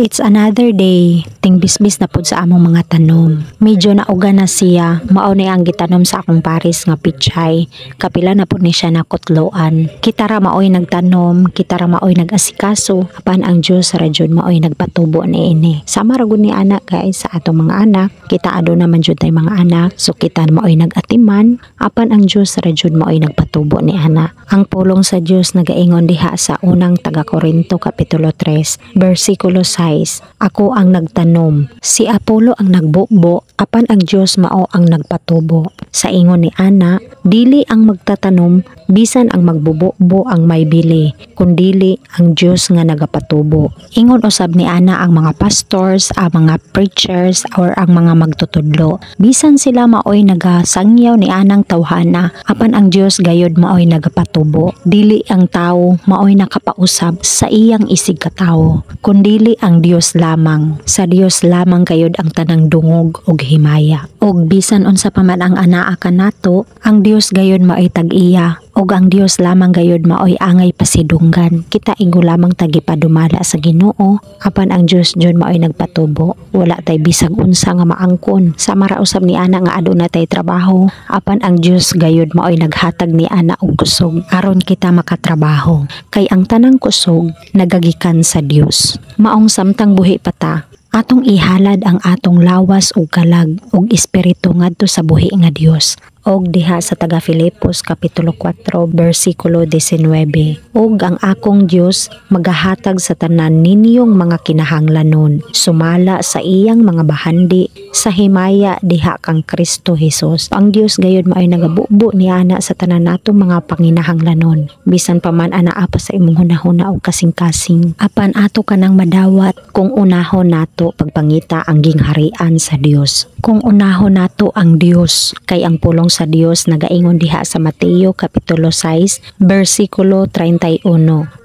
It's another day, ting bisbis na pud sa among mga tanom. Medyo nauga na siya, mao ni ang gitanom sa akong paris nga pichay. Kapila na pud ni siya nakutloan. Kita ra maoy nagtanom, kita ra maoy nagasikaso, apan ang Dios ra jud maoy nagpatubo niini. Sama ra gud ni anak guys sa atong mga anak, kita aduna man jud tay mga anak, so kita maoy nagatiman, apan ang Dios ra jud maoy nagpatubo ni anak. Ang pulong sa Dios nagaingon diha sa unang taga Korinto kapitulo 3, bersikulo 6. Ako ang nagtanom, si Apollo ang nagbubo, apan ang Dios mao ang nagpatubo. Sa ingon ni ana, dili ang magtatanom, bisan ang magbubo ang may bili, kundili ang Dios nga nagapatubo. Ingon usab ni ana ang mga pastors, ang mga preachers, or ang mga magtutudlo. Bisan sila maoy nagasangyaw ni anang tawhana, apan ang Dios gayod maoy nagapatubo. Dili ang tao maoy nakapausab sa iyang isig katawo, kundili ang Dios lamang. Sa Dios lamang kayod ang tanang dungog ug himaya. Og bisan unsa pa man ang anaa kanato, ang Dios gayod maoy tag-iya, ug ang Dios lamang gayod maoy angay pasidunggan. Kita igo lamang tagipadumala sa Ginoo, apan ang Dios jud maoy nagpatubo. Wala tay bisag unsa nga maangkon. Sama ra usab ni ana nga aduna tay trabaho, apan ang Dios gayod maoy naghatag ni ana og kusog aron kita makatrabaho. Kay ang tanang kusog nagagikan sa Dios. Maong samtang buhi pa ta, atong ihalad ang atong lawas ug kalag ug espiritu ngadto sa buhi nga Dios. Og diha sa taga Filipos kapitulo 4 bersikulo 19, og ang akong Dios magahatag sa tanan ninyong mga kinahanglanon, sumala sa iyang mga bahandi sa himaya diha kang Kristo Jesus. Ang Dios gayud maay nagabubo ni ana sa tanan natong mga panginahanglanon, bisan pa man anaa pa sa imong hunahuna og kasing-kasing. Apan ato kanang madawat kung unahon nato pagpangita ang gingharian sa Dios. Kung unahon nato ang Dios, kay ang pulong sa Dios nagaingon diha sa Mateo kapitulo 6 bersikulo 31,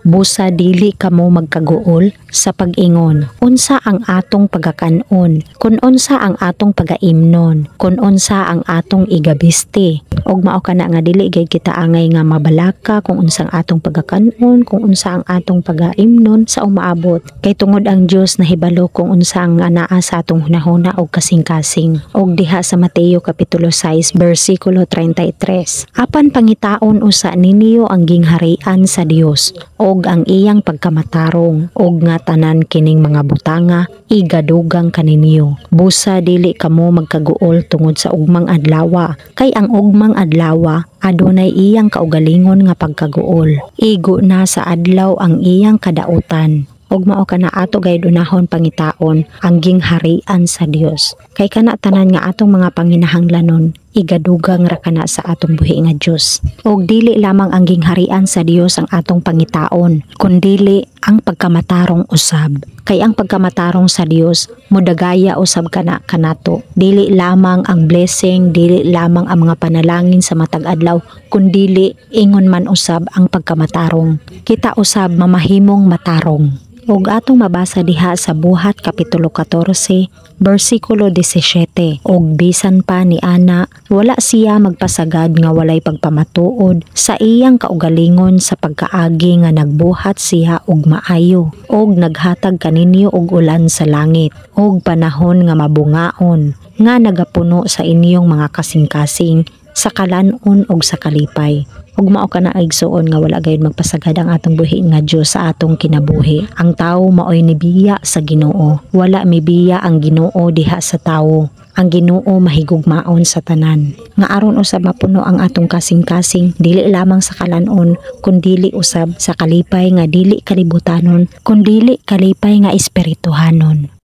busa dili kamo magkaguol sa pag-ingon unsa ang atong pagakanon, kun unsa ang atong pagaimnon, kun unsa ang atong igabisti. Og mao kana nga dili gay kita angay nga mabalaka kung unsa ang atong pagakanon, kung unsa ang atong pagaimnon sa umaabot. Kay tungod ang Dios nahibalo kung unsa ang anaa sa atong hunahuna og kasing-kasing. Og diha sa Mateo kapitulo 6 bersikulo 33, apan pangitaon usa ninyo ang gingharian sa Dios og ang iyang pagkamatarong, og nga tanan kining mga butanga igadugang kaninyo. Busa dili kamo magkaguol tungod sa ugmang adlaw, kay ang ugmang adlaw adunay iyang kaugalingon nga pagkaguol. Igo na sa adlaw ang iyang kadautan. Og mao kana ato gayud unahon pangitaon ang gingharian sa Dios. Kay kana tanan nga atong mga panginahanglanon igadugang ra kana sa atong buhi nga Dios. Og dili lamang ang gingharian sa Dios ang atong pangitaon, kundili ang pagkamatarong usab. Kay ang pagkamatarong sa Dios modagaya usab kana kanato. Dili lamang ang blessing, dili lamang ang mga panalangin sa matag adlaw, kundili ingon man usab ang pagkamatarong. Kita usab mamahimong matarong. Og atong mabasa diha sa Buhat kapitulo 14 bersikulo 17, og bisan pa ni ana wala siya magpasagad nga walay pagpamatuod sa iyang kaugalingon sa pagkaagi nga nagbuhat siya og maayo, og naghatag kaninyo og ulan sa langit, og panahon nga mabungaon nga nagapuno sa inyong mga kasing-kasing sa kalanon og sa kalipay. Ug mao kana igsuon nga wala gayud magpasagad ang atong buhi nga Dios sa atong kinabuhi. Ang tawo maoy nibiya sa Ginoo. Wala mibiya ang Ginoo diha sa tawo. Ang Ginoo mahigugmaon sa tanan. Nga aron usab mapuno ang atong kasing-kasing dili lamang sa kalanon, kundili usab sa kalipay nga dili kalibutanon, kundili kalipay nga espirituhanon.